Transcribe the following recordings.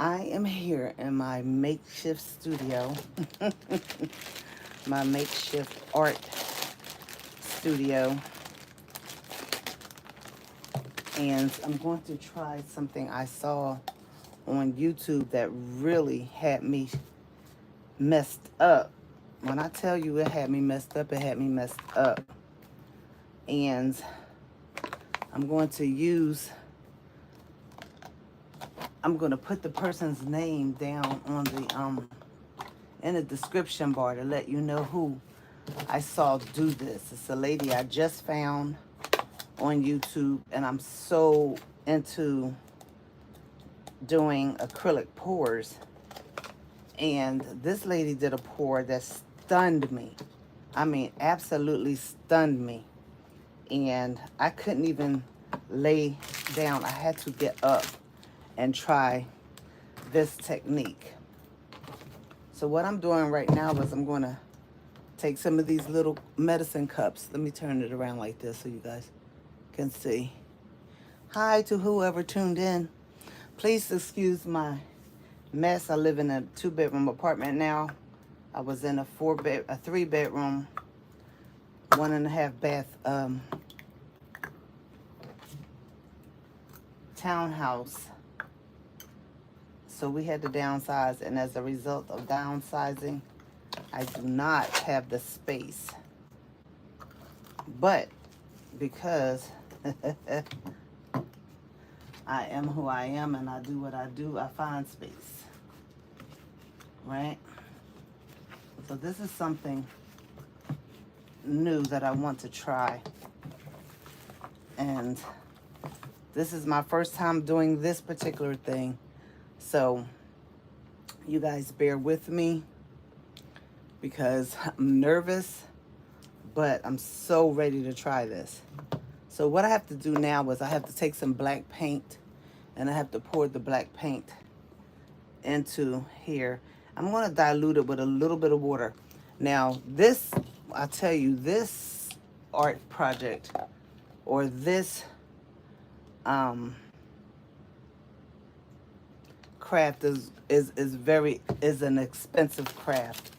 I am here in my makeshift studio, my makeshift art studio, and I'm going to try something I saw on YouTube that really had me messed up. When I tell you it had me messed up, it had me messed up. And I'm going to put the person's name down on the in the description bar to let you know who I saw do this. It's a lady I just found on YouTube, and I'm so into doing acrylic pours. And this lady did a pour that stunned me. I mean, absolutely stunned me. And I couldn't even lay down. I had to get up and try this technique. So what I'm doing right now is I'm going to take some of these little medicine cups. Let me turn it around like this so you guys can see. Hi to whoever tuned in. Please excuse my mess. I live in a 2-bedroom apartment now. I was in a 3-bedroom, 1.5 bath townhouse. So we had to downsize, and as a result of downsizing, I do not have the space. But because I am who I am and I do what I do, I find space. Right? So this is something new that I want to try. And this is my first time doing this particular thing. So you guys bear with me because I'm nervous, but I'm so ready to try this. So what I have to do now is I have to take some black paint, and I have to pour the black paint into here. I'm going to dilute it with a little bit of water. Now this, I tell you, this art project or this craft is an expensive craft.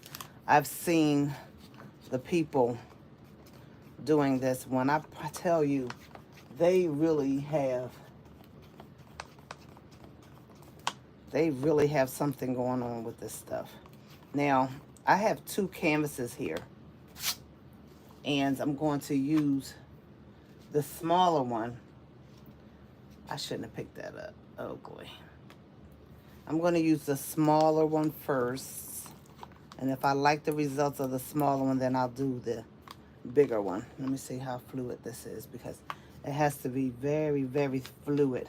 I've seen the people doing this. When I tell you, they really have something going on with this stuff. Now I have 2 canvases here, and I'm going to use the smaller one. I shouldn't have picked that up. Oh boy. I'm going to use the smaller one first, and if I like the results of the smaller one, then I'll do the bigger one. Let me see how fluid this is, because it has to be very, very fluid.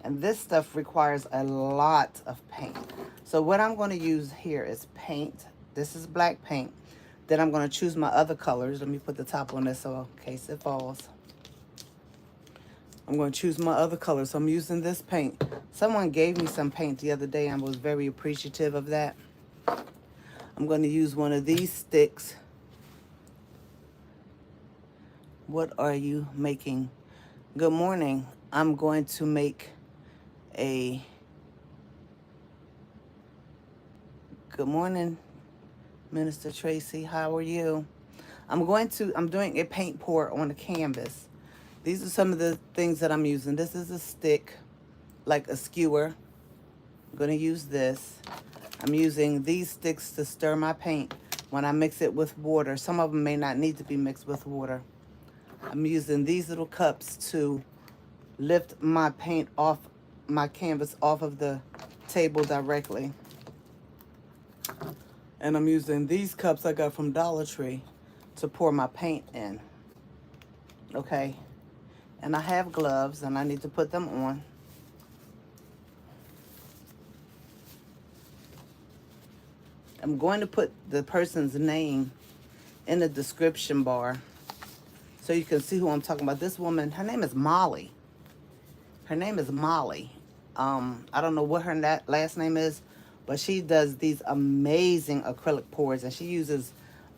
And this stuff requires a lot of paint. So what I'm going to use here is paint. This is black paint. Then I'm going to choose my other colors. Let me put the top on this so in case it falls. I'm going to choose my other colors. So I'm using this paint. Someone gave me some paint the other day and I was very appreciative of that. I'm going to use one of these sticks. What are you making? Good morning. I'm going to make good morning, Minister Tracy. How are you? I'm doing a paint pour on a canvas. These are some of the things that I'm using. This is a stick, like a skewer. I'm going to use this. I'm using these sticks to stir my paint when I mix it with water. Some of them may not need to be mixed with water. I'm using these little cups to lift my paint off, my canvas off of the table directly. And I'm using these cups I got from Dollar Tree to pour my paint in. Okay? And I have gloves, and I need to put them on. I'm going to put the person's name in the description bar so you can see who I'm talking about. This woman, her name is Molly. Her name is Molly. I don't know what her last name is, but she does these amazing acrylic pours, and she uses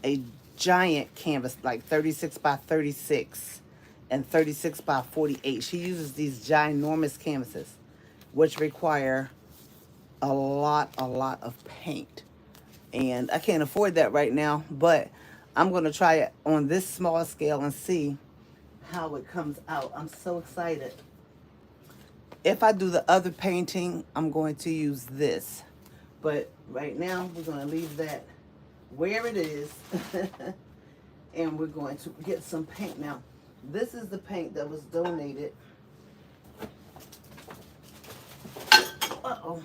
a giant canvas, like 36 by 36 and 36 by 48. She uses these ginormous canvases, which require a lot of paint. And I can't afford that right now, but I'm going to try it on this small scale and see how it comes out. I'm so excited. If I do the other painting, I'm going to use this. But right now, we're going to leave that where it is. And we're going to get some paint. Now, this is the paint that was donated. Uh-oh.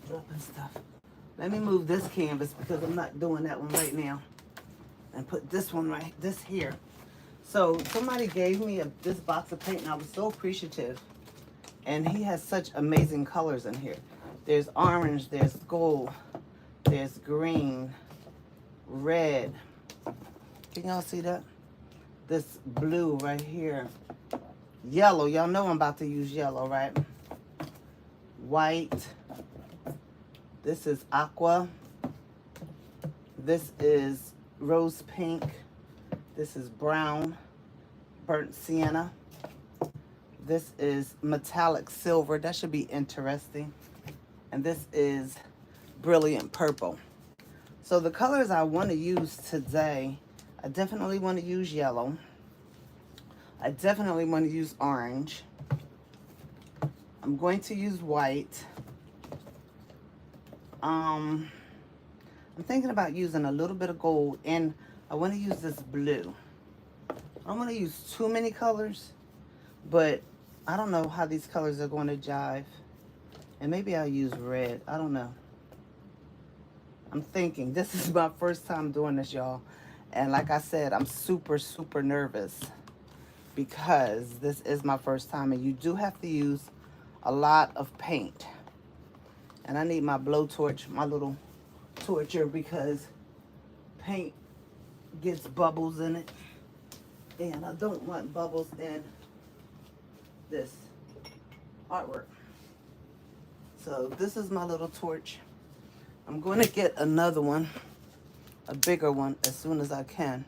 Dropping stuff. Let me move this canvas because I'm not doing that one right now. And put this one this here. So somebody gave me this box of paint and I was so appreciative. And he has such amazing colors in here. There's orange, there's gold, there's green, red. Can y'all see that? This blue right here. Yellow, y'all know I'm about to use yellow, right? White. This is aqua. This is rose pink. This is brown, burnt sienna. This is metallic silver. That should be interesting. And this is brilliant purple. So the colors I want to use today, I definitely want to use yellow. I definitely want to use orange. I'm going to use white. I'm thinking about using a little bit of gold, and I want to use this blue. I don't want to use too many colors, but I don't know how these colors are going to jive. And maybe I'll use red. I don't know. I'm thinking. This is my first time doing this, y'all. And like I said, I'm super, super nervous because this is my first time. And you do have to use a lot of paint. And I need my blowtorch, my little torture, because paint gets bubbles in it. And I don't want bubbles in this artwork. So this is my little torch. I'm going to get another one, a bigger one, as soon as I can.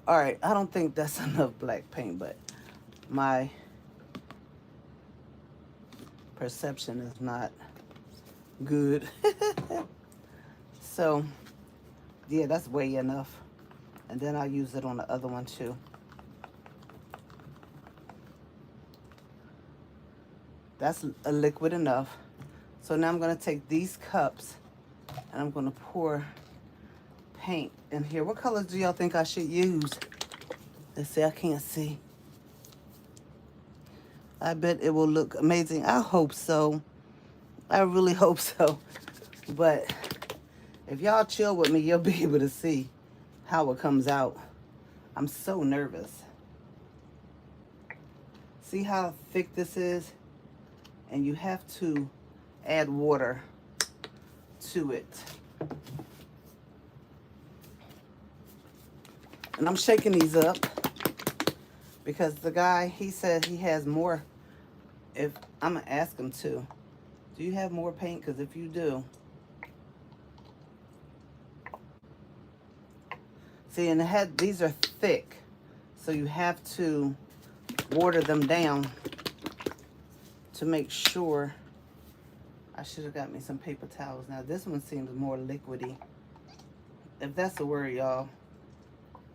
All right, I don't think that's enough black paint, but my perception is not good. So, yeah, that's way enough. And then I'll use it on the other one too. That's a liquid enough. So now I'm going to take these cups and I'm going to pour paint in here. What colors do y'all think I should use? Let's see, I can't see. I bet it will look amazing. I hope so. I really hope so. But if y'all chill with me, you'll be able to see how it comes out. I'm so nervous. See how thick this is? And you have to add water to it. And I'm shaking these up because the guy, he said he has more. If I'm gonna ask him to, do you have more paint? Because if you do, see, and these are thick, so you have to water them down to make sure. I should have got me some paper towels. Now this one seems more liquidy, if that's a word, y'all.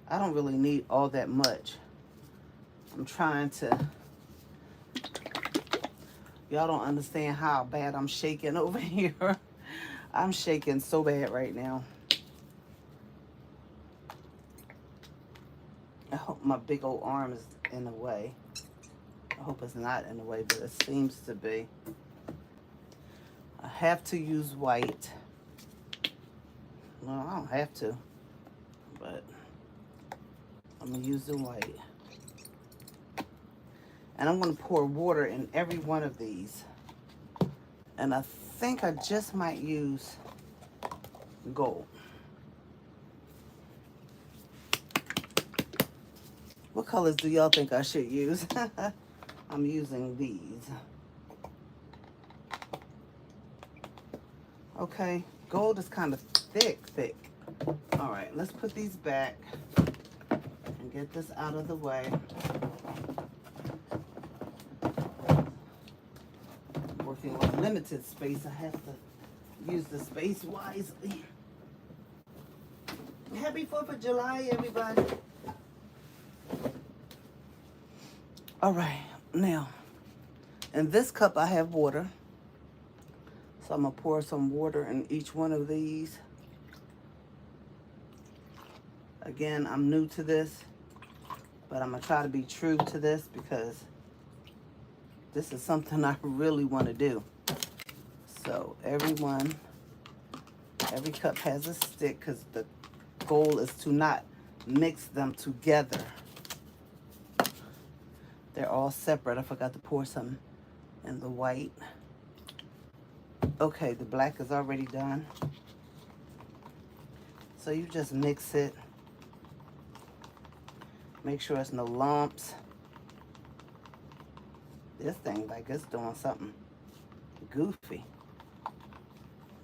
I don't really need all that much. I'm trying to. Y'all don't understand how bad I'm shaking over here. I'm shaking so bad right now. I hope my big old arm is in the way. I hope it's not in the way, but it seems to be. I have to use white. Well, I don't have to, but I'm going to use the white. And I'm going to pour water in every one of these. And I think I just might use gold. What colors do y'all think I should use? I'm using these. Okay, gold is kind of thick. All right, let's put these back and get this out of the way. working with limited space. I have to use the space wisely. Happy 4th of July, everybody. All right, now, in this cup I have water. So I'm going to pour some water in each one of these. Again, I'm new to this, but I'm going to try to be true to this because this is something I really want to do. So every cup has a stick because the goal is to not mix them together. They're all separate. I forgot to pour some in the white. Okay, the black is already done. So you just mix it. Make sure there's no lumps. This thing like it's doing something goofy.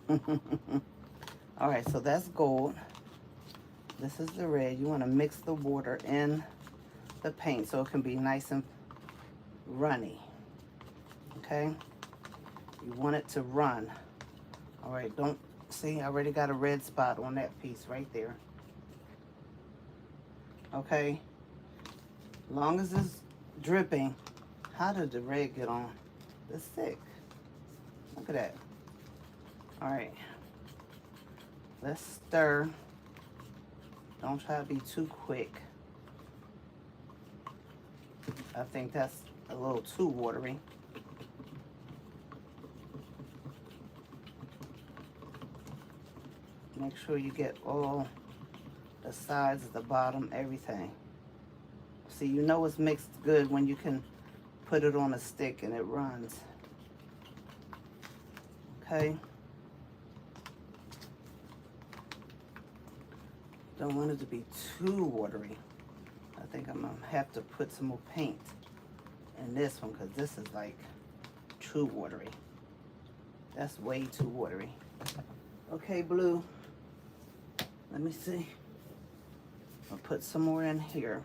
All right, so that's gold. This is the red. You want to mix the water in the paint so it can be nice and runny. Okay? You want it to run. All right, don't see, I already got a red spot on that piece right there. Okay? Long as it's dripping. How did the red get on the stick? Look at that. All right. Let's stir. Don't try to be too quick. I think that's a little too watery. Make sure you get all the sides, the bottom, everything. See, you know it's mixed good when you can put it on a stick and it runs. Okay? Don't want it to be too watery. I think I'm gonna have to put some more paint in this one because this is like too watery. That's way too watery. Okay, blue. Let me see. I'll put some more in here.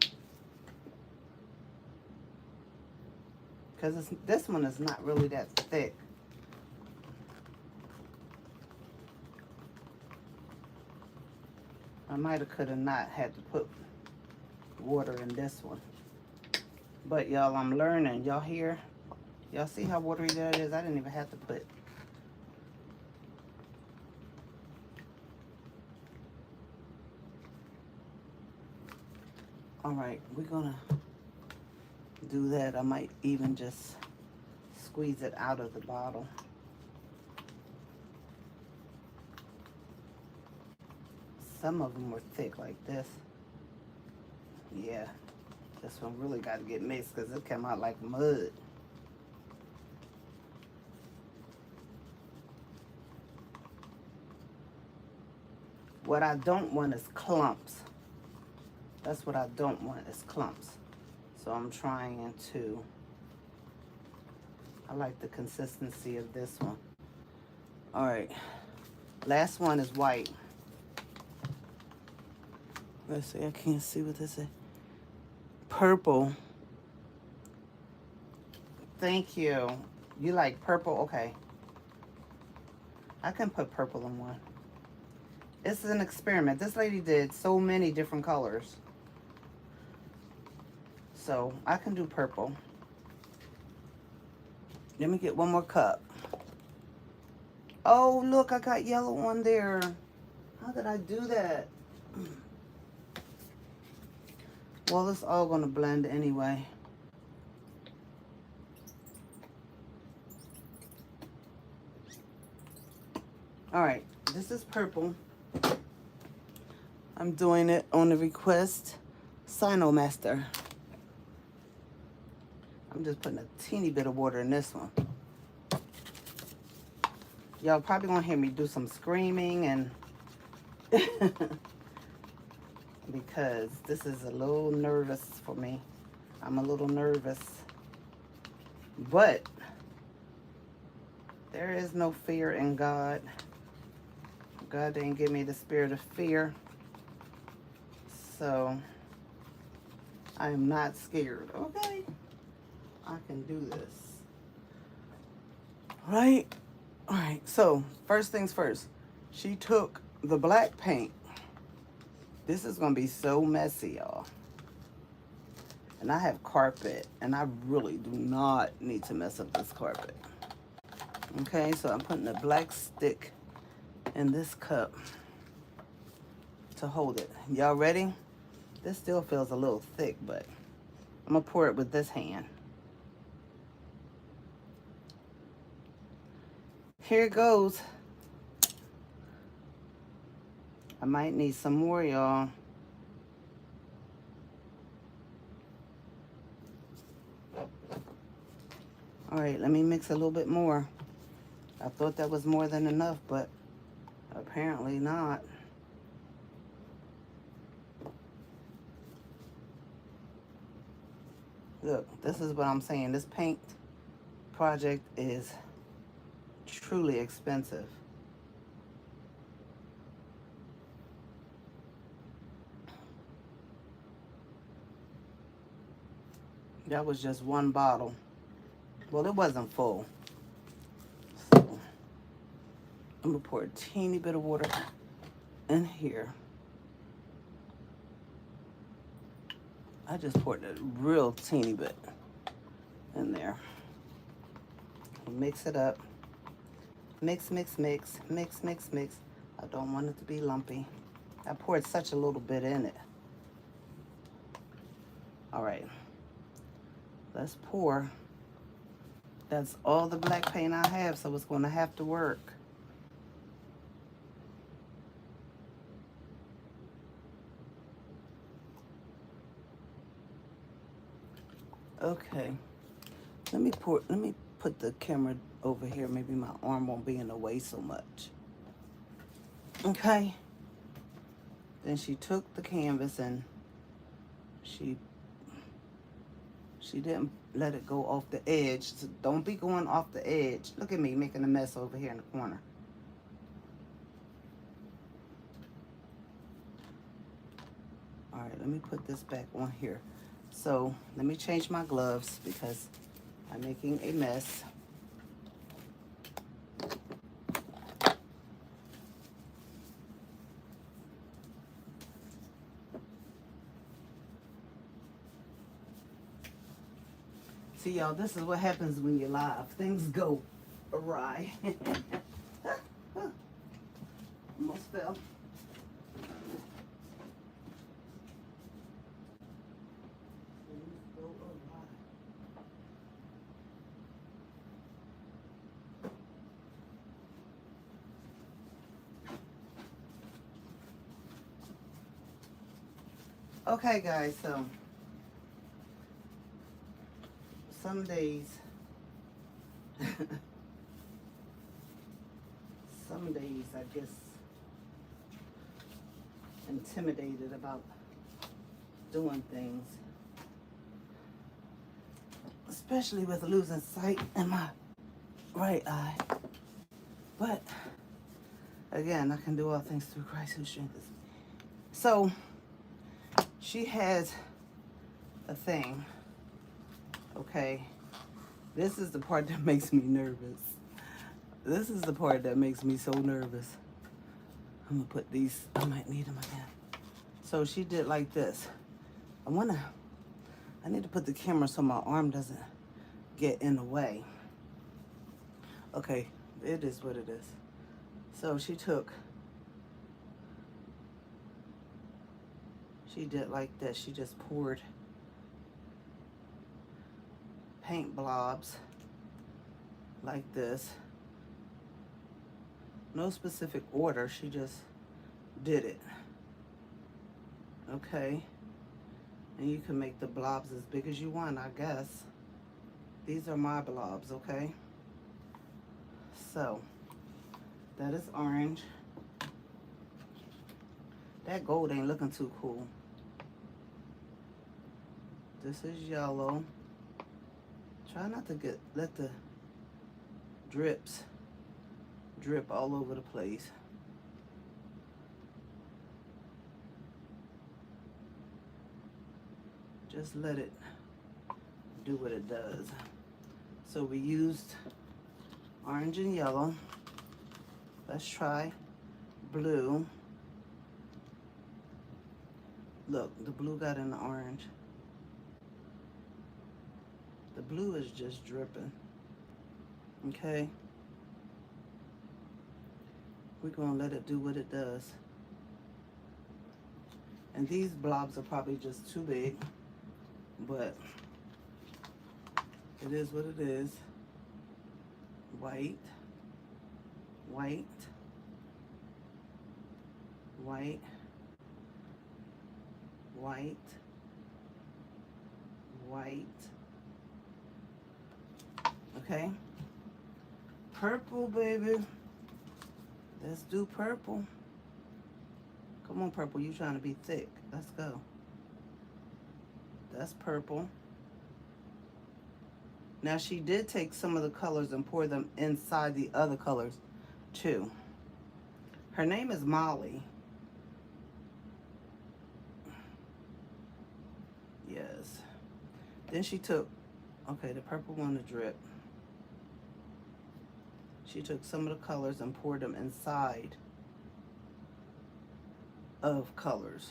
Because this one is not really that thick. I might have could have not had to put water in this one. But y'all, I'm learning. Y'all hear? Y'all see how watery that is? I didn't even have to put. All right, we're gonna do that. I might even just squeeze it out of the bottle. Some of them were thick like this. Yeah, this one really got to get mixed because it came out like mud. What I don't want is clumps. That's what I don't want is clumps. So I'm trying to, I like the consistency of this one. All right, last one is white. Let's see, I can't see what this is. Purple. Thank you. You like purple? Okay. I can put purple in one. This is an experiment. This lady did so many different colors. So I can do purple. Let me get one more cup. Oh, look, I got yellow on there. How did I do that? Well, it's all going to blend anyway. All right, this is purple. I'm doing it on the request Sino Master. I'm just putting a teeny bit of water in this one. Y'all probably gonna hear me do some screaming and because this is a little nervous for me. I'm a little nervous. But there is no fear in God. God didn't give me the spirit of fear. So I am not scared. Okay. I can do this. Right? All right, so first things first. She took the black paint. This is going to be so messy, y'all. And I have carpet, and I really do not need to mess up this carpet. Okay, so I'm putting a black stick in this cup to hold it. Y'all ready? This still feels a little thick, but I'm going to pour it with this hand. Here it goes. I might need some more, y'all. All right, let me mix a little bit more. I thought that was more than enough, but apparently not. Look, this is what I'm saying. This paint project is truly expensive. That was just one bottle. Well, it wasn't full. So I'm gonna pour a teeny bit of water in here. I just poured a real teeny bit in there. Mix it up. Mix, mix, mix, mix, mix, mix. I don't want it to be lumpy. I poured such a little bit in it. All right. Let's pour. That's all the black paint I have, so it's going to have to work. Okay. Let me put the camera over here. Maybe my arm won't be in the way so much. Okay. Then she took the canvas and she didn't let it go off the edge. So don't be going off the edge. Look at me making a mess over here in the corner. All right, let me put this back on here. So let me change my gloves because I'm making a mess. See, y'all, this is what happens when you're live. Things go awry. Almost fell. Okay, guys, so some days, I guess intimidated about doing things, especially with losing sight in my right eye. But again, I can do all things through Christ who strengthens me. So she has a thing. Okay, this is the part that makes me nervous. This is the part that makes me so nervous. I'm gonna put these, I might need them again. So she did like this. I need to put the camera so my arm doesn't get in the way. Okay, it is what it is. So she did like this. She just poured paint blobs like this. No specific order, she just did it. Okay, and you can make the blobs as big as you want, I guess. These are my blobs, okay? So that is orange. That gold ain't looking too cool. This is yellow. Try not to let the drips drip all over the place. Just let it do what it does. So we used Orange and yellow. Let's try blue. Look, the blue got in the orange. The blue is just dripping. Okay. We're going to let it do what it does. And these blobs are probably just too big, but it is what it is. White, white, white, white, white. Okay. Purple, baby. Let's do purple. Come on, purple. You trying to be thick. Let's go. That's purple. Now, she did take some of the colors and pour them inside the other colors, too. Her name is Molly. Yes. Then she took, okay, the purple one to drip. She took some of the colors and poured them inside of colors.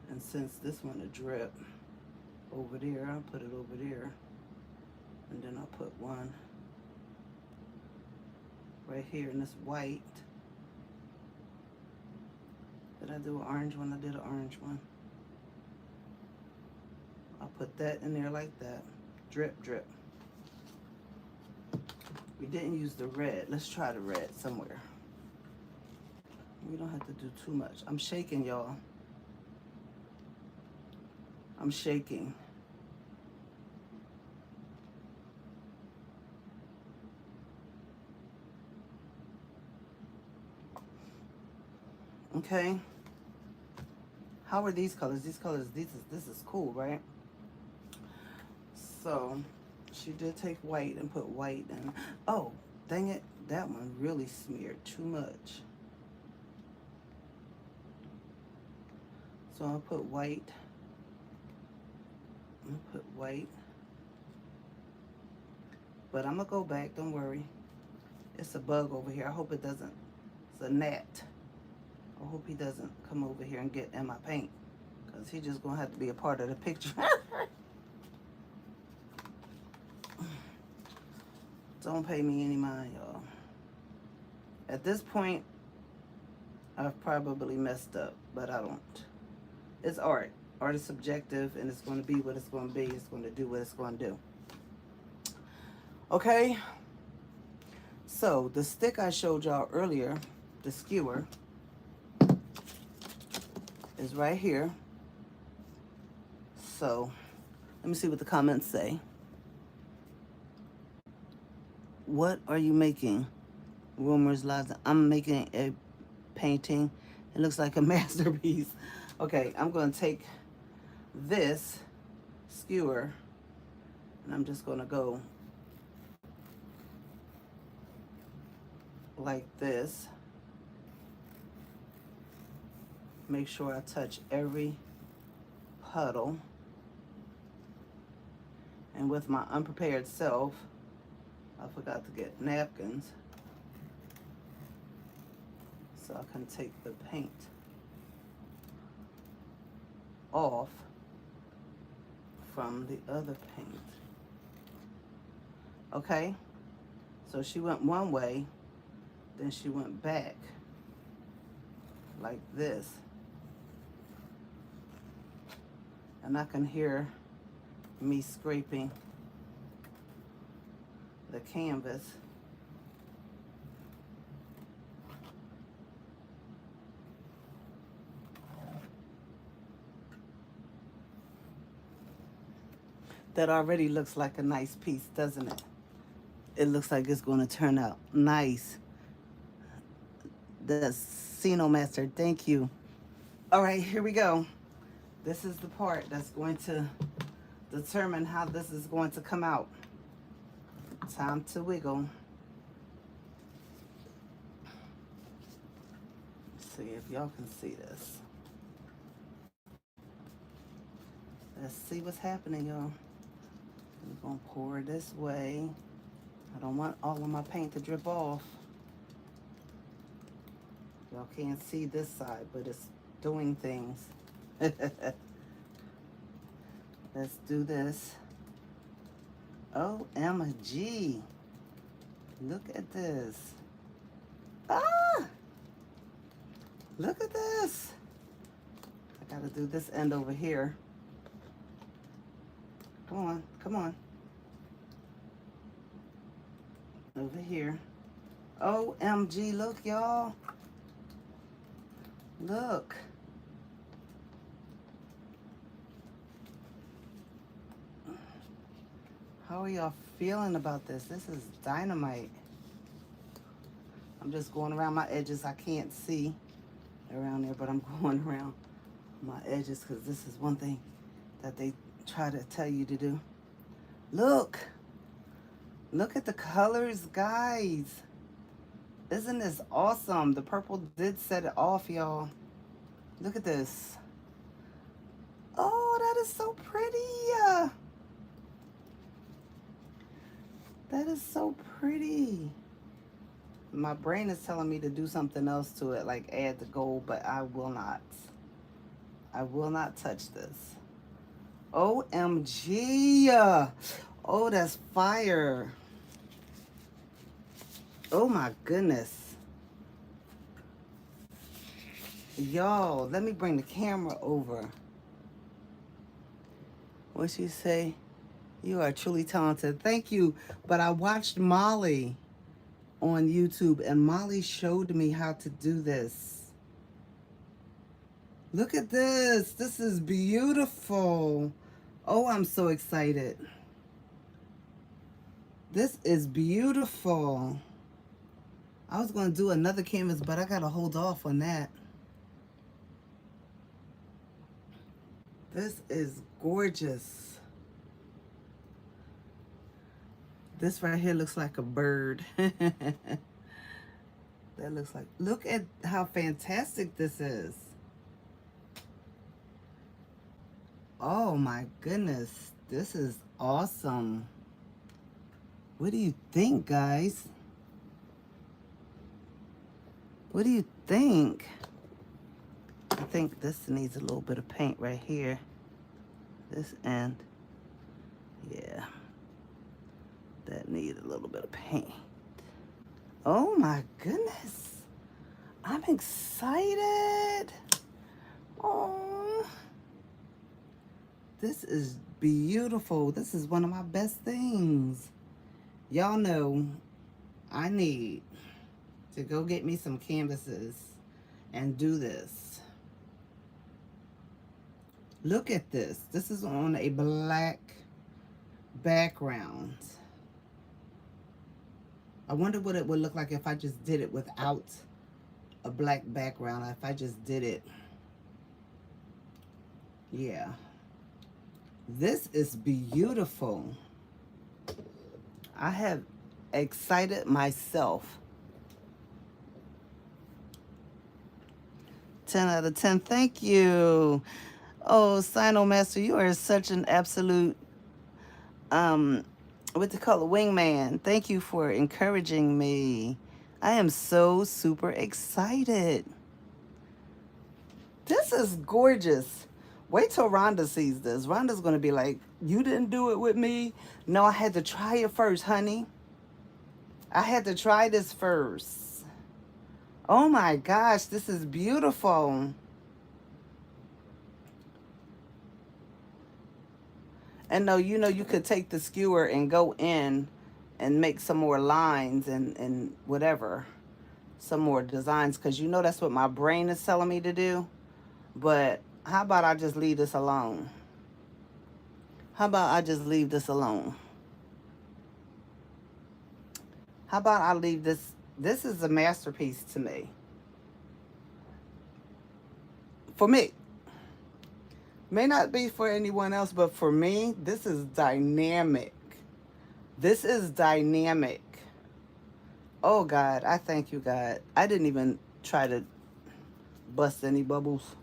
And since this one to drip over there, I'll put it over there. And then I'll put one right here in this white. Did I do an orange one? I did an orange one. I'll put that in there like that. Drip, drip. We didn't use the red. Let's try the red somewhere. We don't have to do too much. I'm shaking, y'all. I'm shaking. Okay. How are these colors? These colors, this is cool, right? So she did take white and put white in. Oh, dang it. That one really smeared too much. So I'll put white. I'm gonna put white. But I'm gonna go back, don't worry. It's a bug over here. I hope it doesn't. It's a gnat. I hope he doesn't come over here and get in my paint, because he's just gonna have to be a part of the picture. Don't pay me any mind, y'all. At this point, I've probably messed up, but I don't. It's art. Art is subjective, and it's going to be what it's going to be. It's going to do what it's going to do. Okay? So, the stick I showed y'all earlier, the skewer, is right here. So, let me see what the comments say. What are you making? Rumors, lies. I'm making a painting. It looks like a masterpiece. Okay, I'm going to take this skewer and I'm just going to go like this. Make sure I touch every puddle. And with my unprepared self, I forgot to get napkins, so I can take the paint off from the other paint. Okay, so she went one way, then she went back like this, and I can hear me scraping the canvas. That already looks like a nice piece, doesn't it? It looks like it's going to turn out nice. The Sino Master, thank you. All right, here we go. This is the part that's going to determine how this is going to come out. Time to wiggle. Let's see if y'all can see this. Let's see what's happening, y'all. I'm Gonna pour this way. I don't want all of my paint to drip off. Y'all can't see this side, but it's doing things. Let's do this. OMG. Look at this. Ah! Look at this. I gotta do this end over here. Come on, come on. Over here. OMG, look, y'all. Look. How are y'all feeling about this? This is dynamite. I'm just going around my edges. I can't see around there, but I'm going around my edges because this is one thing that they try to tell you to do. Look. Look at the colors, guys. Isn't this awesome? The purple did set it off, y'all. Look at this. Oh, that is so pretty. That is so pretty. My brain is telling me to do something else to it, like add the gold, but I will not. I will not touch this. OMG. Oh, that's fire. Oh my goodness. Y'all, let me bring the camera over. What'd she say? You are truly talented. Thank you. But I watched Molly on YouTube, and Molly showed me how to do this. Look at this. This is beautiful. Oh, I'm so excited. This is beautiful. I was going to do another canvas, but I got to hold off on that. This is gorgeous. This right here looks like a bird. That looks like, look at how fantastic this is. Oh my goodness. This is awesome. What do you think, guys? What do you think? I think this needs a little bit of paint right here. This end. Yeah. That needs a little bit of paint. Oh my goodness. I'm excited. Oh. This is beautiful. This is one of my best things. Y'all know I need to go get me some canvases and do this. Look at this. This is on a black background. I wonder what it would look like if I just did it without a black background. If I just did it. Yeah. This is beautiful. I have excited myself. 10 out of 10. Thank you. Oh, Sino Master, you are such an absolute, what they call a wingman. Thank you for encouraging me. I am so super excited. This is gorgeous. Wait till Rhonda sees this. Rhonda's going to be like, you didn't do it with me? No, I had to try it first, honey. I had to try this first. Oh my gosh, this is beautiful. And no, you know, you could take the skewer and go in and make some more lines and whatever. Some more designs, because you know that's what my brain is telling me to do. But how about I just leave this alone? How about I just leave this alone? How about I leave this? This is a masterpiece to me. For me. May not be for anyone else, but for me, this is dynamic. This is dynamic. Oh, God, I thank you, God. I didn't even try to bust any bubbles.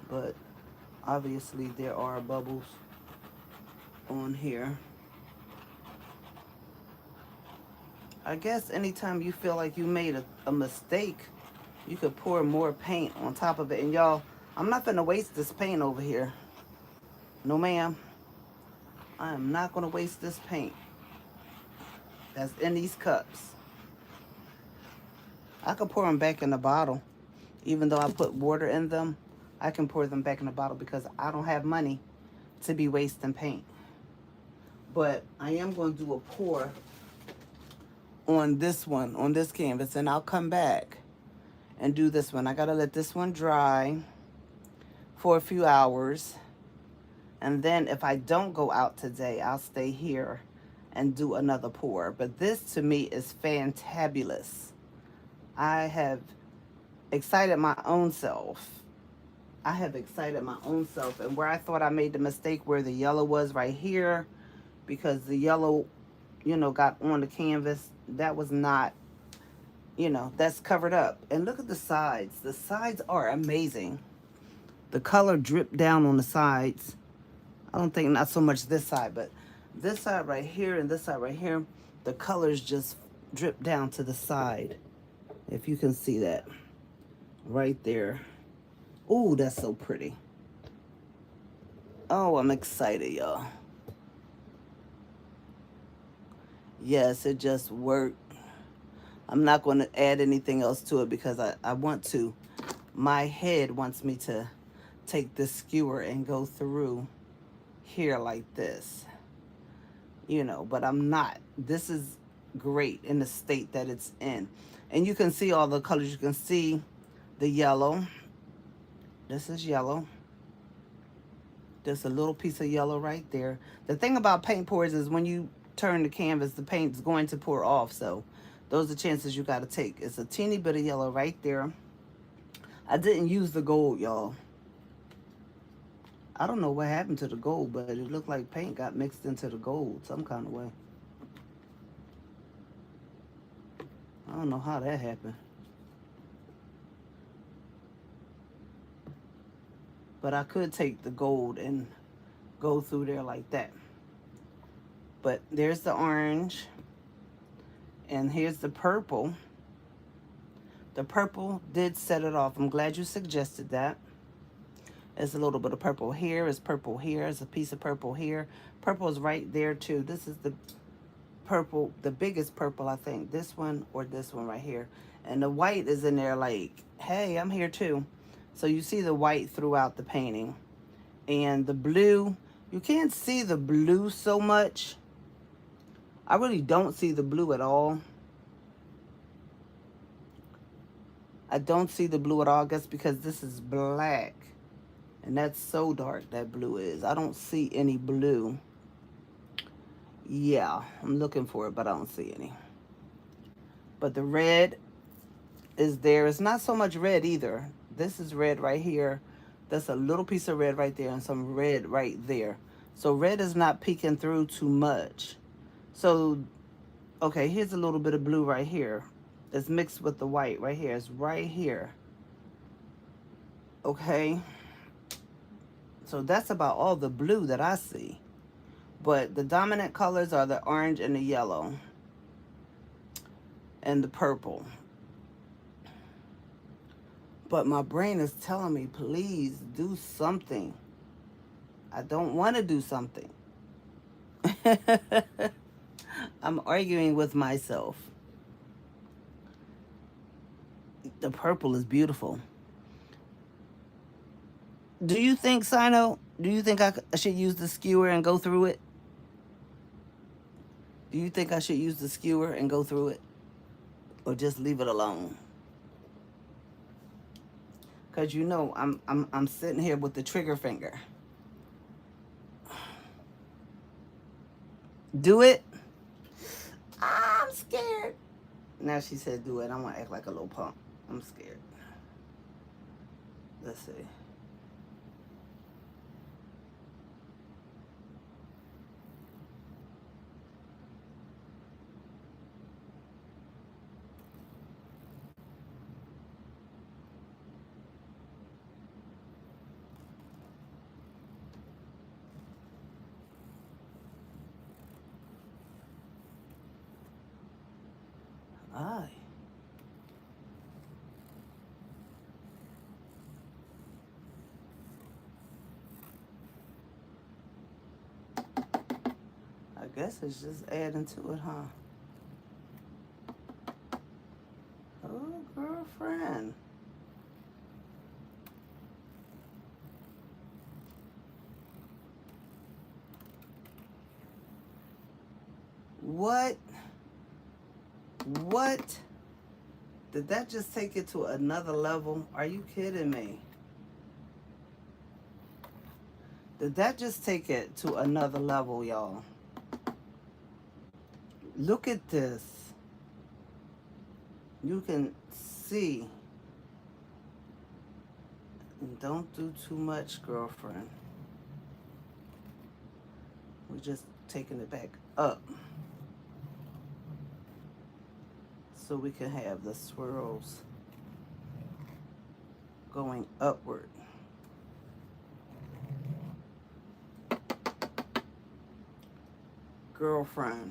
But obviously there are bubbles. on here. I guess anytime you feel like you made a mistake, you could pour more paint on top of it. And y'all, I'm not gonna waste this paint over here. No ma'am. I am not gonna waste this paint that's in these cups. I could pour them back in the bottle. Even though I put water in them, I can pour them back in the bottle because I don't have money to be wasting paint. But I am going to do a pour on this one, on this canvas, and I'll come back and do this one. I got to let this one dry for a few hours. And then if I don't go out today, I'll stay here and do another pour. But this to me is fantabulous. I have excited my own self. I have excited my own self. And where I thought I made the mistake where the yellow was right here, because the yellow, you know, got on the canvas, that was not, you know, that's covered up. And look at the sides. The sides are amazing. The color dripped down on the sides. I don't think not so much this side, but this side right here and this side right here, the colors just drip down to the side. If you can see that right there. Ooh, that's so pretty. Oh, I'm excited, y'all. Yes, it just worked. I'm not going to add anything else to it because I want to. My head wants me to take this skewer and go through here like this. You know, but I'm not. This is great in the state that it's in. And you can see all the colors. You can see the yellow. This is yellow. There's a little piece of yellow right there. The thing about paint pours is when you turn the canvas, the paint's going to pour off. So those are chances you got to take. It's a teeny bit of yellow right there. I didn't use the gold, y'all. I don't know what happened to the gold, but it looked like paint got mixed into the gold some kind of way. I don't know how that happened. But I could take the gold and go through there like that. But there's the orange. And here's the purple. The purple did set it off. I'm glad you suggested that. There's a little bit of purple here. There's purple here. There's a piece of purple here. Purple is right there too. This is the purple, the biggest purple, I think. This one or this one right here. And the white is in there like, hey, I'm here too. So you see the white throughout the painting. And the blue, you can't see the blue so much. I really don't see the blue at all. I don't see the blue at all, I guess because this is black. And that's so dark, that blue is. I don't see any blue. Yeah, I'm looking for it, but I don't see any. But the red is there. It's not so much red either. This is red right here. That's a little piece of red right there and some red right there. So red is not peeking through too much. So, okay, here's a little bit of blue right here. It's mixed with the white right here. It's right here. Okay. So that's about all the blue that I see. But the dominant colors are the orange and the yellow. And the purple. But my brain is telling me, please do something. I don't want to do something. I'm arguing with myself. The purple is beautiful. Do you think, Sino, do you think I should use the skewer and go through it? Do you think I should use the skewer and go through it? Or just leave it alone? Because you know, I'm sitting here with the trigger finger. Do it? I'm scared. Now she said do it. I'm going to act like a little punk. I'm scared. Let's see. Aye. I guess it's just adding to it, huh? Oh, girlfriend. What? What? Did that just take it to another level? Are you kidding me? Did that just take it to another level, y'all? Look at this. You can see. And don't do too much, girlfriend. We're just taking it back up. So we can have the swirls going upward. Girlfriend.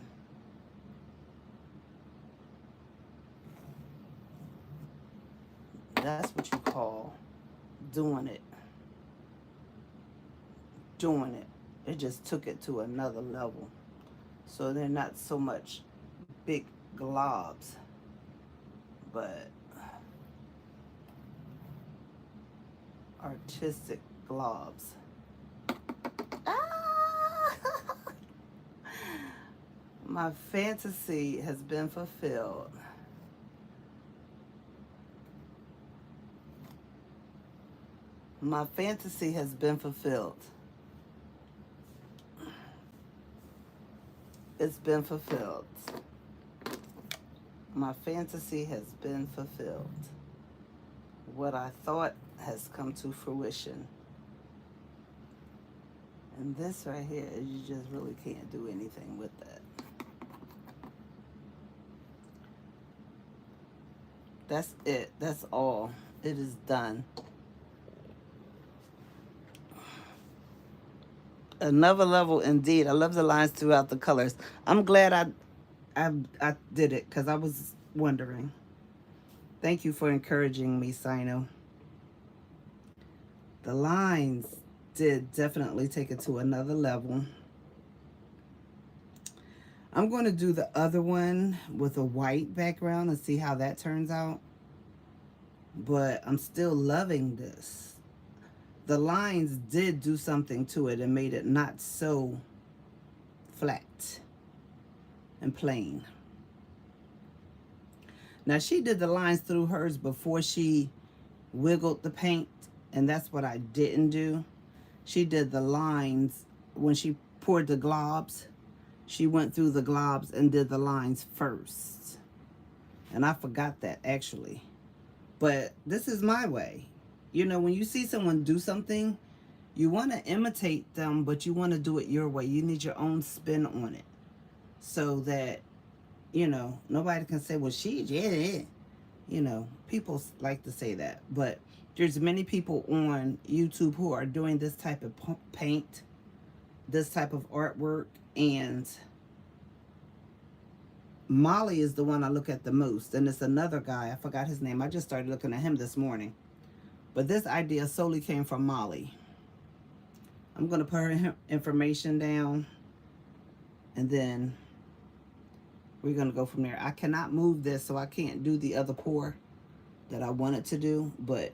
That's what you call doing it. Doing it. It just took it to another level. So they're not so much big globs, but artistic globs. Ah! My fantasy has been fulfilled. My fantasy has been fulfilled. It's been fulfilled. My fantasy has been fulfilled. What I thought has come to fruition. And this right here, you just really can't do anything with that. That's it. That's all. It is done. Another level indeed. I love the lines throughout the colors. I'm glad I did it because I was wondering. Thank you for encouraging me, Sino. The lines did definitely take it to another level. I'm going to do the other one with a white background and see how that turns out. But I'm still loving this. The lines did do something to it and made it not so flat and plain. Now she did the lines through hers before she wiggled the paint, and that's what I didn't do. She did the lines when she poured the globs. She went through the globs and did the lines first. And I forgot that actually. But this is my way. You know, when you see someone do something, you want to imitate them, but you want to do it your way. You need your own spin on it. So that, you know, nobody can say, well, she did it. You know, people like to say that. But there's many people on YouTube who are doing this type of paint, this type of artwork, and Molly is the one I look at the most. And it's another guy, I forgot his name. I just started looking at him this morning. But this idea solely came from Molly. I'm going to put her information down, and then we're going to go from there. I cannot move this, so I can't do the other pour that I wanted to do. But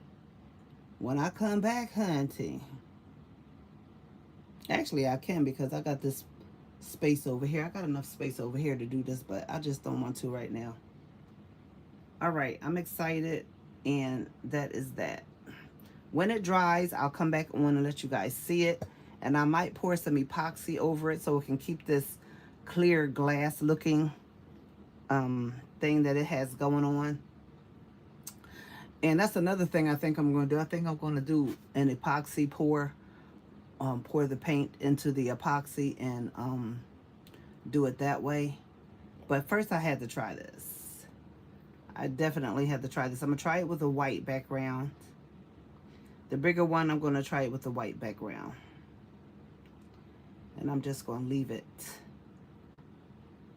when I come back hunting, actually I can, because I got this space over here. I got enough space over here to do this, but I just don't want to right now. All right, I'm excited, and that is that. When it dries, I'll come back on and let you guys see it. And I might pour some epoxy over it so it can keep this clear glass looking thing that it has going on. And that's another thing I think I'm going to do. I think I'm going to do an epoxy pour. Pour the paint into the epoxy and do it that way. But first I had to try this. I definitely had to try this. I'm going to try it with a white background. The bigger one, I'm going to try it with the white background. And I'm just going to leave it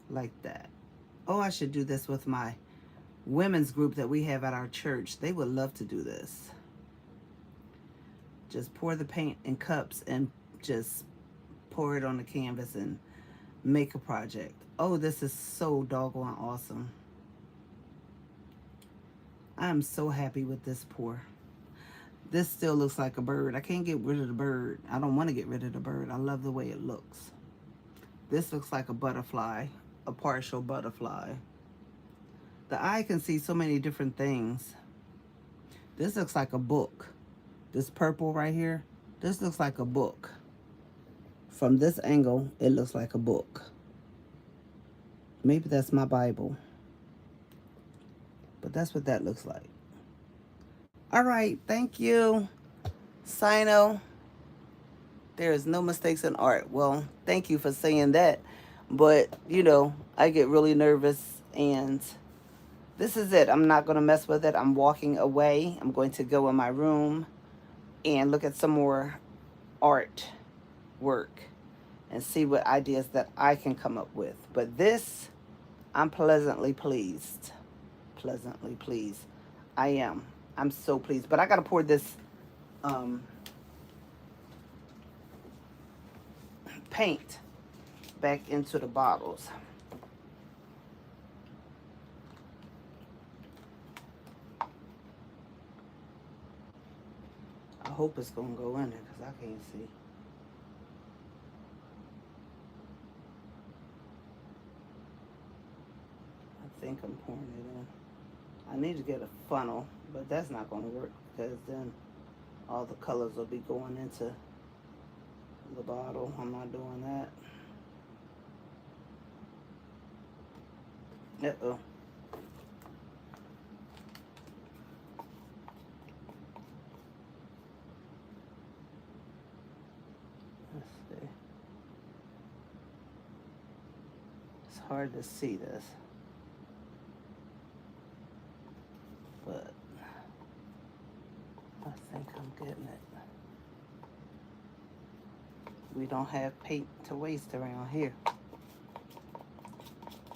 like that. Oh, I should do this with my women's group that we have at our church. They would love to do this. Just pour the paint in cups and just pour it on the canvas and make a project. Oh, this is so doggone awesome. I'm so happy with this pour. This still looks like a bird. I can't get rid of the bird. I don't want to get rid of the bird. I love the way it looks. This looks like a butterfly, a partial butterfly. The eye can see so many different things. This looks like a book. This purple right here, this looks like a book. From this angle, it looks like a book. Maybe that's my Bible. But that's what that looks like. All right, thank you, Sino. There is no mistakes in art. Well, thank you for saying that. But, you know, I get really nervous, and this is it. I'm not going to mess with it. I'm walking away. I'm going to go in my room and look at some more art work and see what ideas that I can come up with. But this, I'm pleasantly pleased. Pleasantly pleased. I am. I'm so pleased. But I got to pour this paint back into the bottles. I hope it's going to go in there because I can't see. I think I'm pouring it in. I need to get a funnel, but that's not going to work because then all the colors will be going into the bottle. I'm not doing that. Uh-oh. Let's see. It's hard to see this, but I think I'm getting it. We don't have paint to waste around here.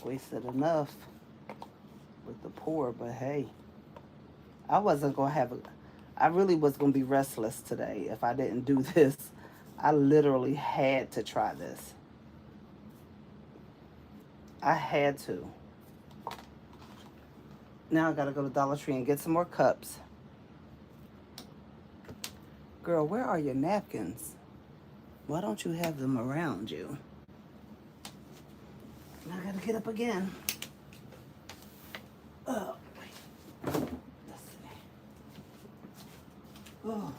Wasted enough with the pour, but hey, I wasn't gonna have I really was gonna be restless today if I didn't do this. I literally had to try this. I had to. Now I gotta go to Dollar Tree and get some more cups. Girl, where are your napkins? Why don't you have them around you? I gotta get up again. Oh, wait. Let's see. Oh.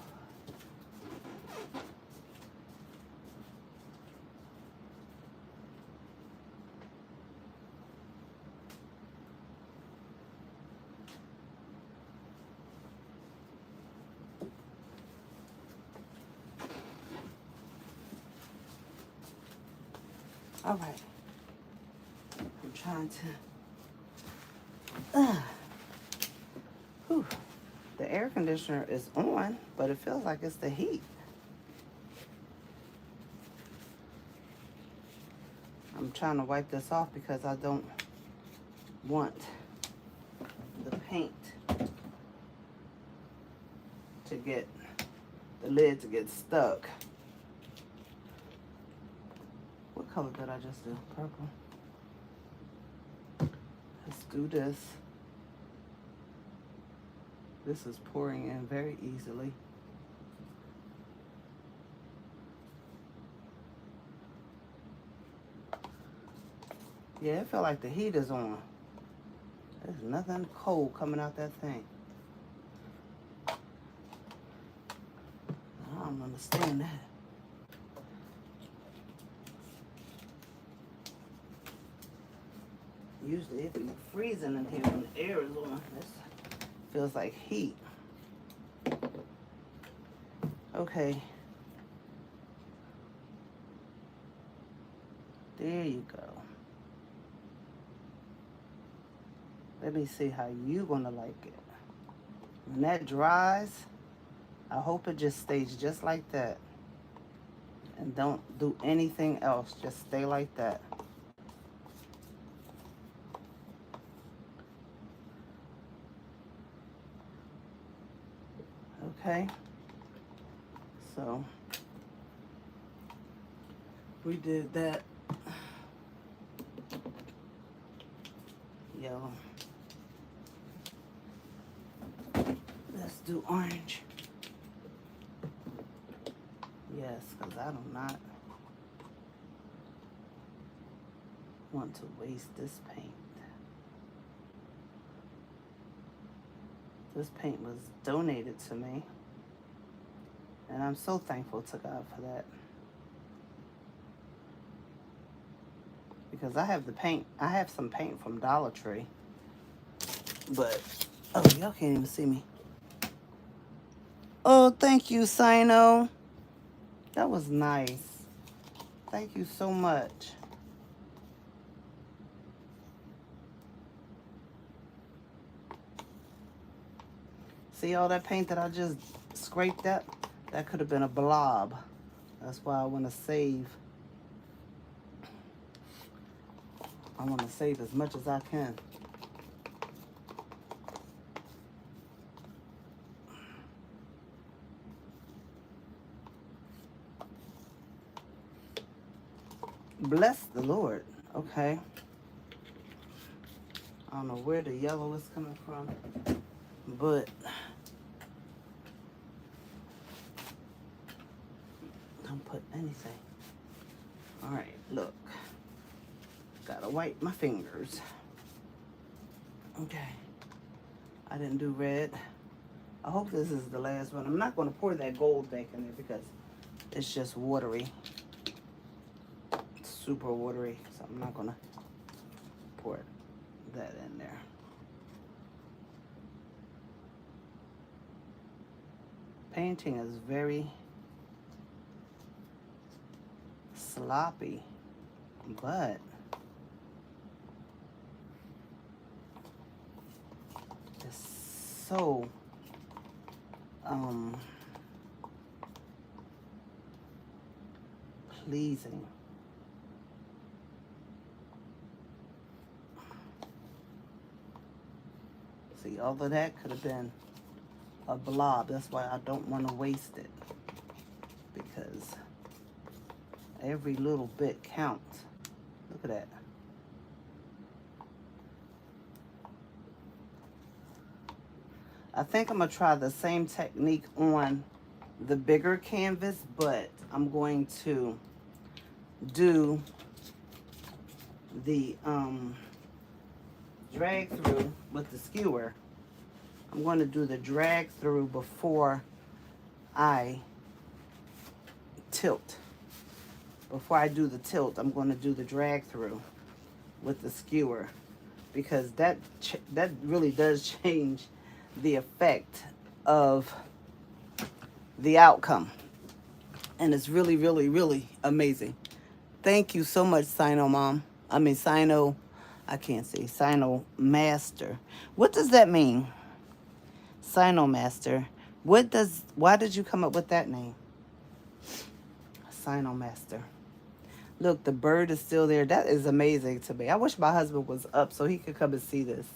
All right. I'm trying to. Whew. The air conditioner is on, but it feels like it's the heat. I'm trying to wipe this off because I don't want the paint to get, the lid to get stuck. What color did I just do? Purple. Let's do this. This is pouring in very easily. Yeah, it felt like the heat is on. There's nothing cold coming out that thing. I don't understand that. Usually it be freezing in here when the air is on. This feels like heat. Okay. There you go. Let me see how you gonna like it. When that dries, I hope it just stays just like that. And don't do anything else. Just stay like that. Okay, so we did that yellow. Let's do orange. Yes, because I do not want to waste this paint. This paint was donated to me, and I'm so thankful to God for that. Because I have the paint, I have some paint from Dollar Tree, but, oh, y'all can't even see me. Oh, thank you, Sino. That was nice. Thank you so much. See all that paint that I just scraped up? That could have been a blob. That's why I want to save. I want to save as much as I can. Bless the Lord. Okay. I don't know where the yellow is coming from, but don't put anything. All right, look. Gotta wipe my fingers. Okay. I didn't do red. I hope this is the last one. I'm not going to pour that gold back in there because it's just watery. It's super watery, so I'm not going to pour that in there. Painting is very sloppy, but it's so pleasing. See, all of that could have been a blob. That's why I don't want to waste it, because every little bit counts. Look at that. I think I'm going to try the same technique on the bigger canvas, but I'm going to do the drag through with the skewer. I'm going to do the drag through before I tilt. Before I do the tilt, I'm going to do the drag through with the skewer, because that really does change the effect of the outcome, and it's really, really, really amazing. Thank you so much, Sino Mom. I mean, Sino, I can't say, Sino Master. What does that mean? Sino Master. Why did you come up with that name? Sino Master. Look, the bird is still there. That is amazing to me. I wish my husband was up so he could come and see this.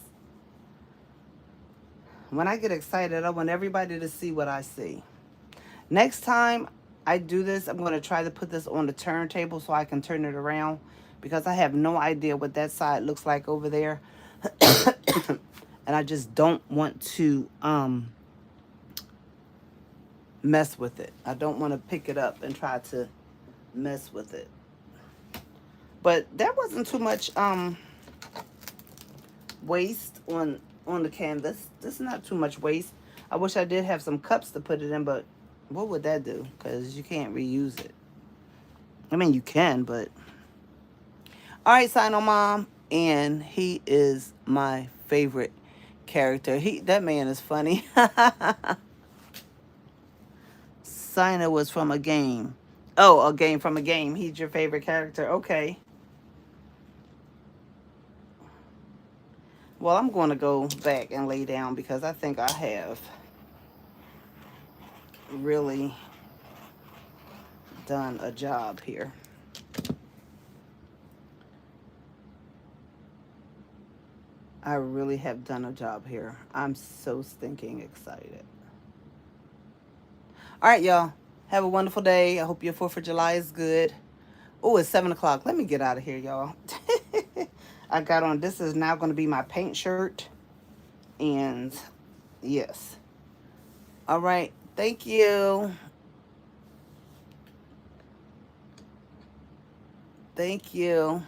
When I get excited, I want everybody to see what I see. Next time I do this, I'm going to try to put this on the turntable so I can turn it around, because I have no idea what that side looks like over there. And I just don't want to mess with it. I don't want to pick it up and try to mess with it. But there wasn't too much waste on the canvas. This is not too much waste. I wish I did have some cups to put it in, but what would that do? Because you can't reuse it. I mean, you can, but... All right, Sino Mom. And he is my favorite character. That man is funny. Sino was from a game. Oh, a game from a game. He's your favorite character. Okay. Well, I'm going to go back and lay down because I think I have really done a job here. I really have done a job here. I'm so stinking excited. All right, y'all. Have a wonderful day. I hope your 4th of July is good. Oh, it's 7 o'clock. Let me get out of here, y'all. I got on, this is now going to be my paint shirt. And yes. All right. Thank you. Thank you.